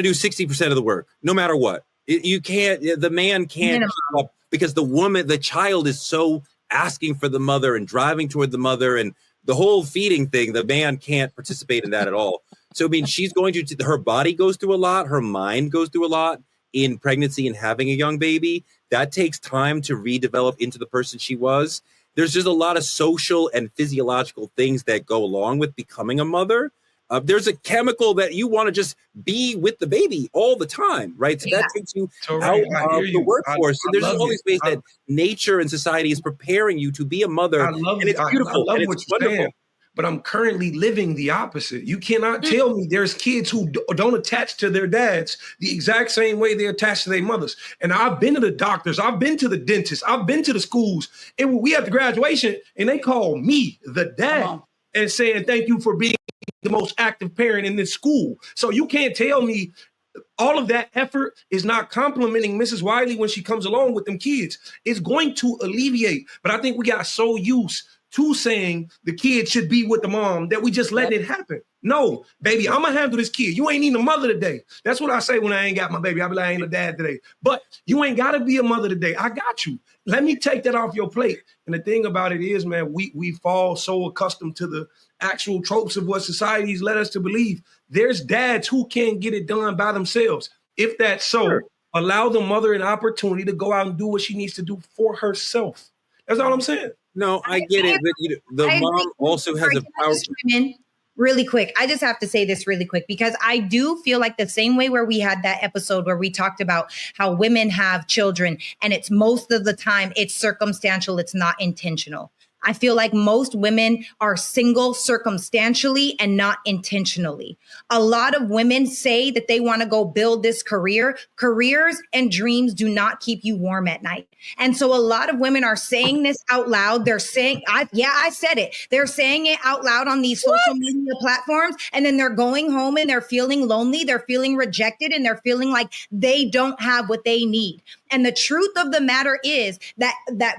do 60% of the work, no matter what. The man can't keep up because the child is so asking for the mother and driving toward the mother and the whole feeding thing, the man can't participate in that at all. So, I mean, her body goes through a lot, her mind goes through a lot in pregnancy and having a young baby. That takes time to redevelop into the person she was. There's just a lot of social and physiological things that go along with becoming a mother. There's a chemical that you want to just be with the baby all the time, right? So that takes you out of the workforce. So there's all these ways that nature and society is preparing you to be a mother. And it's beautiful. I love and what it's you're wonderful. saying, but I'm currently living the opposite. You cannot tell me there's kids who don't attach to their dads the exact same way they're attached to their mothers. And I've been to the doctors, I've been to the dentist, I've been to the schools, and we at the graduation, and they call me the dad and saying, thank you for being the most active parent in this school. So you can't tell me all of that effort is not complimenting Mrs. Wiley when she comes along with them kids. It's going to alleviate. But I think we got so used to saying the kid should be with the mom that we just let it happen. No, baby, I'm going to handle this kid. You ain't need a mother today. That's what I say when I ain't got my baby. I be like, I ain't a dad today. But you ain't got to be a mother today. I got you. Let me take that off your plate. And the thing about it is, man, we fall so accustomed to the actual tropes of what society's led us to believe. There's dads who can't get it done by themselves. If that's so, allow the mother an opportunity to go out and do what she needs to do for herself. That's all I'm saying. No, I get it. But the mom also has a power. Really quick. I just have to say this really quick because I do feel like the same way where we had that episode where we talked about how women have children and it's most of the time it's circumstantial. It's not intentional. I feel like most women are single circumstantially and not intentionally. A lot of women say that they want to go build this career. Careers and dreams do not keep you warm at night. And so a lot of women are saying this out loud. They're saying, I said it. They're saying it out loud on these social media platforms. And then they're going home and they're feeling lonely. They're feeling rejected and they're feeling like they don't have what they need. And the truth of the matter is that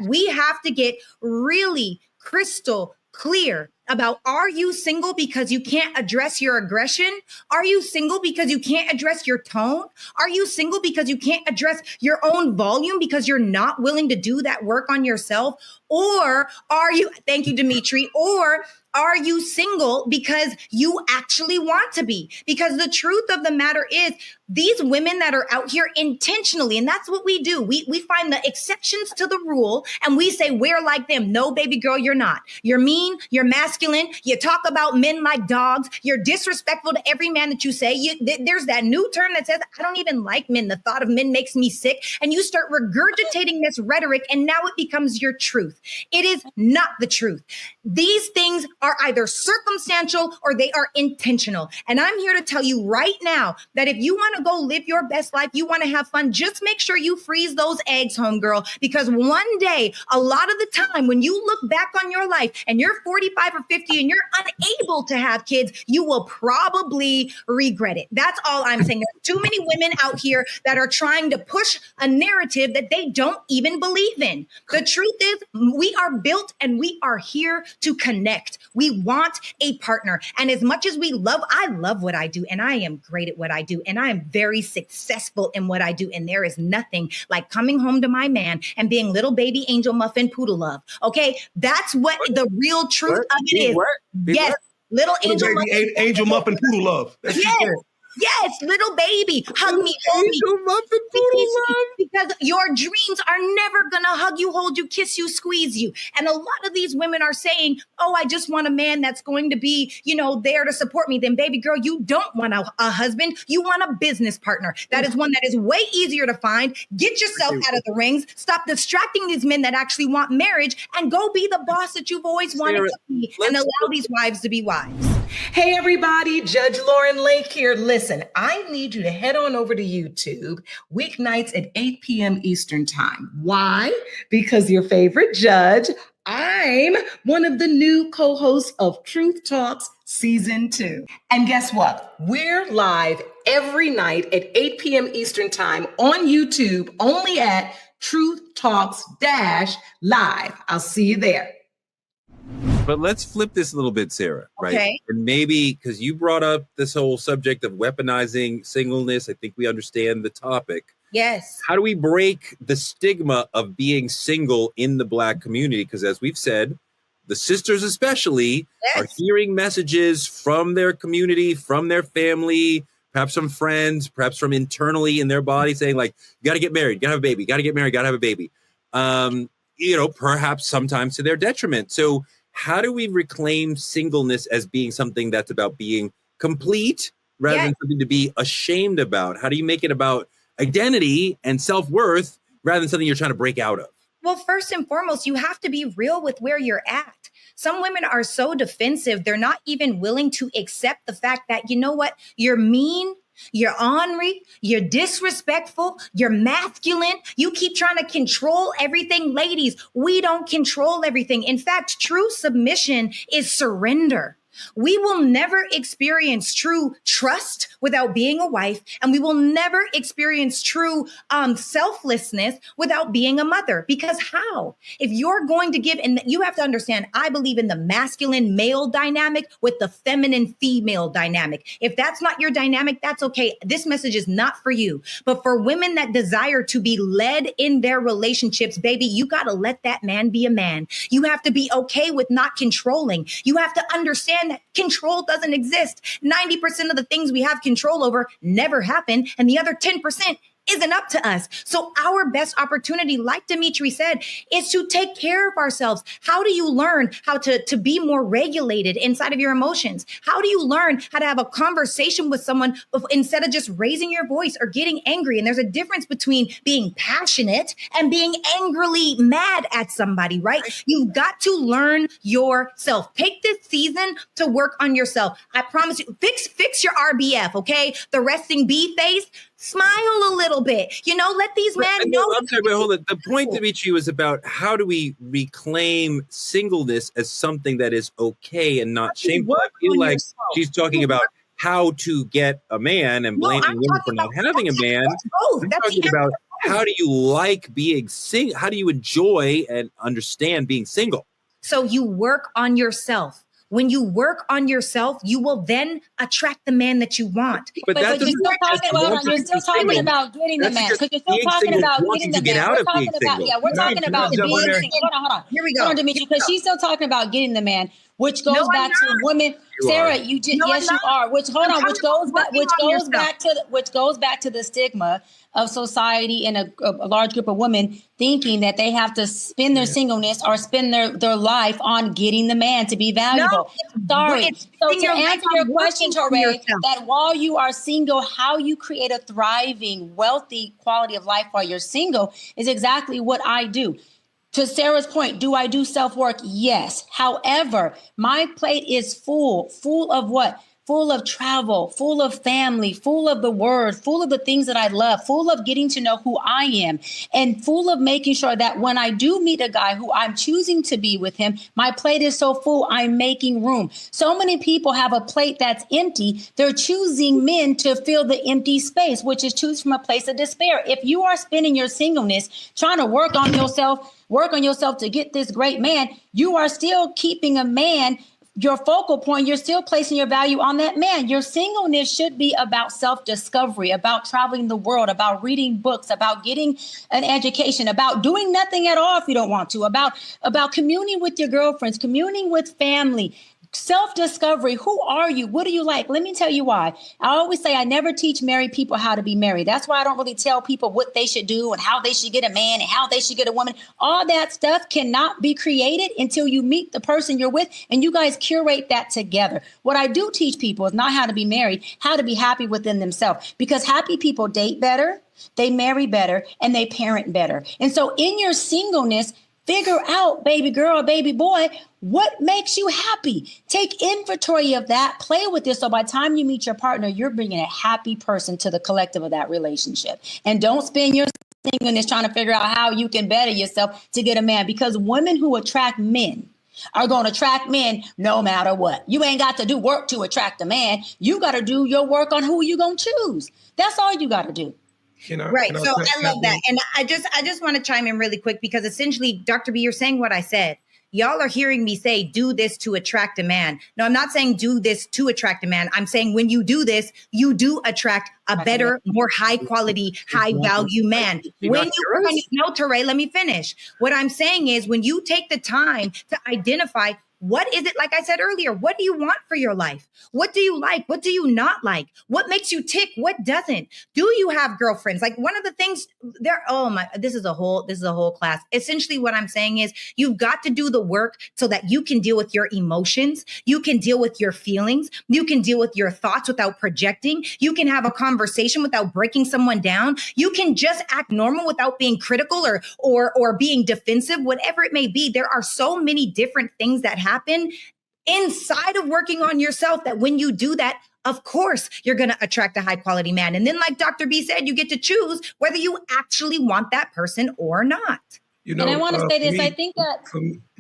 we have to get really crystal clear about, are you single because you can't address your aggression? Are you single because you can't address your tone? Are you single because you can't address your own volume because you're not willing to do that work on yourself? Or are you, thank you, Dimitri, or are you single because you actually want to be? Because the truth of the matter is these women that are out here intentionally, and that's what we do. We find the exceptions to the rule and we say, we're like them. No, baby girl, you're not. You're mean. You're masculine. You talk about men like dogs. You're disrespectful to every man that you say. There's that new term that says, I don't even like men. The thought of men makes me sick. And you start regurgitating this rhetoric and now it becomes your truth. It is not the truth. These things are either circumstantial or they are intentional. And I'm here to tell you right now that if you want to go live your best life, you want to have fun, just make sure you freeze those eggs, homegirl, because one day, a lot of the time, when you look back on your life and you're 45 or 50 and you're unable to have kids, you will probably regret it. That's all I'm saying. There's too many women out here that are trying to push a narrative that they don't even believe in. The truth is, we are built and we are here to connect. We want a partner. And as much as I love what I do and I am great at what I do and I am very successful in what I do. And there is nothing like coming home to my man and being little baby angel muffin poodle love. Okay. That's what the real truth of it is. Yes. Little angel muffin. Angel muffin poodle love. Yes. Yes, little baby, hug me, hold me. Angel muffin poodle love. Because your dreams are never going to hug you, hold you, kiss you, squeeze you. And a lot of these women are saying, oh, I just want a man that's going to be, there to support me. Then baby girl, you don't want a husband. You want a business partner. That is one that is way easier to find. Get yourself out of the rings. Stop distracting these men that actually want marriage and go be the boss that you've always wanted to be and allow these wives to be wives. Hey everybody, Judge Lauren Lake here. Listen, I need you to head on over to YouTube weeknights at 8 p.m. Eastern time. Why? Because your favorite judge, I'm one of the new co-hosts of Truth Talks Season 2. And guess what? We're live every night at 8 p.m. Eastern time on YouTube, only at Truth Talks-Live. I'll see you there. But let's flip this a little bit, Sarah, right? Okay. And maybe because you brought up this whole subject of weaponizing singleness, I think we understand the topic. Yes. How do we break the stigma of being single in the Black community? Because as we've said, the sisters especially are hearing messages from their community, from their family, perhaps from friends, perhaps from internally in their body saying like, you got to get married, got to have a baby, got to get married, got to have a baby. Perhaps sometimes to their detriment. So how do we reclaim singleness as being something that's about being complete rather than something to be ashamed about? How do you make it about identity and self-worth rather than something you're trying to break out of? Well, first and foremost, you have to be real with where you're at. Some women are so defensive, they're not even willing to accept the fact that, you know what, you're mean, you're ornery, you're disrespectful, you're masculine. You keep trying to control everything. Ladies, we don't control everything. In fact, true submission is surrender. We will never experience true trust without being a wife, and we will never experience true selflessness without being a mother. Because how? If you're going to give, and you have to understand, I believe in the masculine male dynamic with the feminine female dynamic. If that's not your dynamic, that's okay. This message is not for you. But for women that desire to be led in their relationships, baby, you got to let that man be a man. You have to be okay with not controlling. You have to understand that control doesn't exist. 90% of the things we have control over never happen, and the other 10% isn't up to us. So our best opportunity, like Dimitri said, is to take care of ourselves. How do you learn how to be more regulated inside of your emotions? How do you learn how to have a conversation with someone instead of just raising your voice or getting angry? And there's a difference between being passionate and being angrily mad at somebody, right? You've got to learn yourself. Take this season to work on yourself. I promise you, fix your RBF, okay? The resting bee face. Smile a little bit, let these men know. I'm sorry, but hold on. The point, Dimitri, was about how do we reclaim singleness as something that is okay and not shameful. I feel like she's talking about how to get a man and blaming women for not having a man. I'm talking about how do you like being single? How do you enjoy and understand being single? So you work on yourself. When you work on yourself, you will then attract the man that you want. But you're still talking about getting the man. Because you're still talking about getting the man. We're talking about being single. Hold on. Here we go. Hold on, Dimitri, because she's still talking about getting the man, which goes back to women. Sarah, you did. Yes, you are. Which goes back to the stigma of society and a large group of women thinking that they have to spend their singleness or spend their life on getting the man to be valuable. Sorry. So to answer your question, Torre, that while you are single, how you create a thriving, wealthy quality of life while you're single is exactly what I do. To Sarah's point, do I do self-work? Yes. However, my plate is full of what? Full of travel, full of family, full of the word, full of the things that I love, full of getting to know who I am, and full of making sure that when I do meet a guy who I'm choosing to be with him, my plate is so full, I'm making room. So many people have a plate that's empty. They're choosing men to fill the empty space, which is choose from a place of despair. If you are spending your singleness trying to work on yourself to get this great man, you are still keeping a man your focal point. You're still placing your value on that man. Your singleness should be about self-discovery, about traveling the world, about reading books, about getting an education, about doing nothing at all if you don't want to, about communing with your girlfriends, communing with family, Self-discovery. Who are you? What do you like? Let me tell you why. I always say I never teach married people how to be married. That's why I don't really tell people what they should do and how they should get a man and how they should get a woman. All that stuff cannot be created until you meet the person you're with and you guys curate that together. What I do teach people is not how to be married, how to be happy within themselves, because happy people date better, they marry better, and they parent better. And so in your singleness, figure out, baby girl, baby boy, what makes you happy. Take inventory of that, play with it. So by the time you meet your partner, you're bringing a happy person to the collective of that relationship. And don't spend your singleness trying to figure out how you can better yourself to get a man, because women who attract men are going to attract men no matter what. You ain't got to do work to attract a man. You got to do your work on who you going to choose. That's all you got to do. Right. So I love that. And I just want to chime in really quick, because essentially, Dr. B, you're saying what I said. Y'all are hearing me say, do this to attract a man. No, I'm not saying do this to attract a man. I'm saying when you do this, you do attract a better, more high quality, high value man. When you, no, Teray, let me finish. What I'm saying is when you take the time to identify what is it, like I said earlier, what do you want for your life? What do you like? What do you not like? What makes you tick? What doesn't? Do you have girlfriends? Like one of the things there, oh my, this is a whole class. Essentially what I'm saying is you've got to do the work so that you can deal with your emotions. You can deal with your feelings. You can deal with your thoughts without projecting. You can have a conversation without breaking someone down. You can just act normal without being critical or being defensive, whatever it may be. There are so many different things that happen inside of working on yourself that when you do that, of course, you're going to attract a high quality man. And then like Dr. B said, you get to choose whether you actually want that person or not. You know, and I want to say this, me, I think that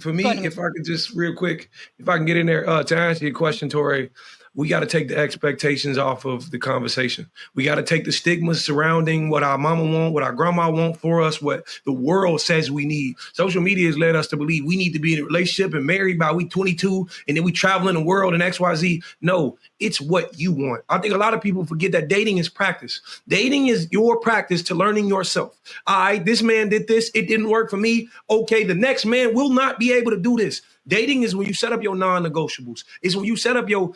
for me, if I could just real quick, if I can get in there to answer your question, Tori, we got to take the expectations off of the conversation. We got to take the stigmas surrounding what our mama want, what our grandma want for us, what the world says we need. Social media has led us to believe we need to be in a relationship and married by we 22, and then we travel in the world and XYZ. No, it's what you want. I think a lot of people forget that dating is practice. Dating is your practice to learning yourself. All right, this man did this. It didn't work for me. Okay, the next man will not be able to do this. Dating is when you set up your non-negotiables. It's when you set up your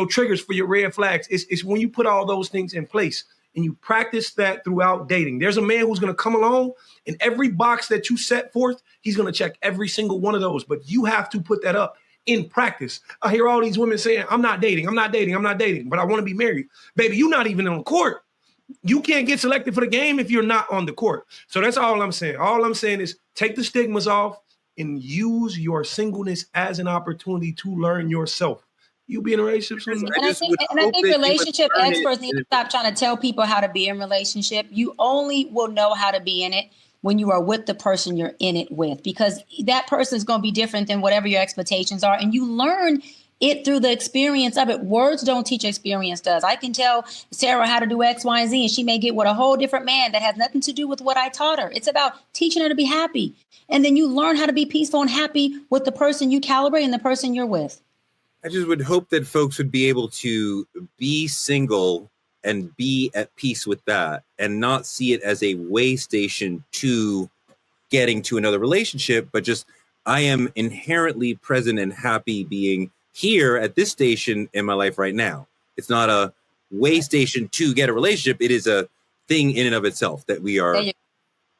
triggers for your red flags. It's when you put all those things in place and you practice that throughout dating. There's a man who's going to come along, and every box that you set forth, he's going to check every single one of those. But you have to put that up in practice. I hear all these women saying, I'm not dating, but I want to be married. Baby, you're not even on the court. You can't get selected for the game if you're not on the court. So that's all I'm saying. All I'm saying is take the stigmas off and use your singleness as an opportunity to learn yourself. You be in a relationship. I think relationship experts need to stop trying to tell people how to be in a relationship. You only will know how to be in it when you are with the person you're in it with, because that person is going to be different than whatever your expectations are. And you learn it through the experience of it. Words don't teach, experience does. I can tell Sarah how to do X, Y, and Z, and she may get with a whole different man that has nothing to do with what I taught her. It's about teaching her to be happy. And then you learn how to be peaceful and happy with the person you calibrate and the person you're with. I just would hope that folks would be able to be single and be at peace with that and not see it as a way station to getting to another relationship, but just I am inherently present and happy being here at this station in my life right now. It's not a way station to get a relationship. It is a thing in and of itself that we are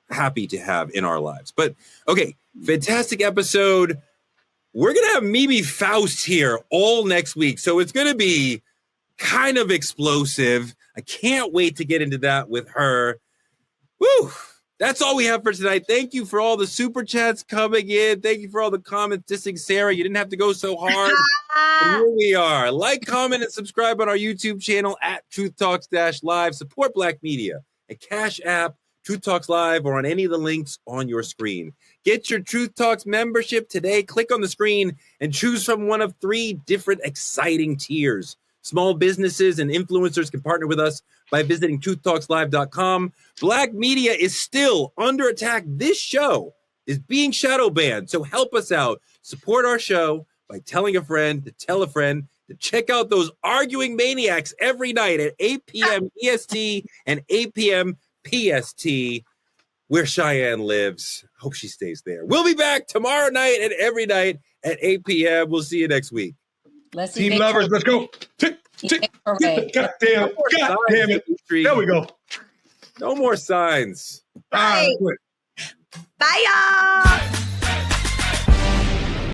happy to have in our lives. But okay, fantastic episode. We're going to have Mimi Faust here all next week. So it's going to be kind of explosive. I can't wait to get into that with her. Woo! That's all we have for tonight. Thank you for all the super chats coming in. Thank you for all the comments dissing Sarah. You didn't have to go so hard. Here we are. Like, comment, and subscribe on our YouTube channel at TruthTalks-Live. Support Black media at CashApp, Truth Talks Live, or on any of the links on your screen. Get your Truth Talks membership today. Click on the screen and choose from one of 3 different exciting tiers. Small businesses and influencers can partner with us by visiting TruthTalksLive.com. Black media is still under attack. This show is being shadow banned, so help us out. Support our show by telling a friend to tell a friend to check out those arguing maniacs every night at 8 p.m. EST and 8 p.m. PST, where Cheyenne lives. Hope she stays there. We'll be back tomorrow night and every night at 8 p.m. We'll see you next week. Let's see. Team lovers, let's go. God damn it. There we go. No more signs. Right. Bye, y'all.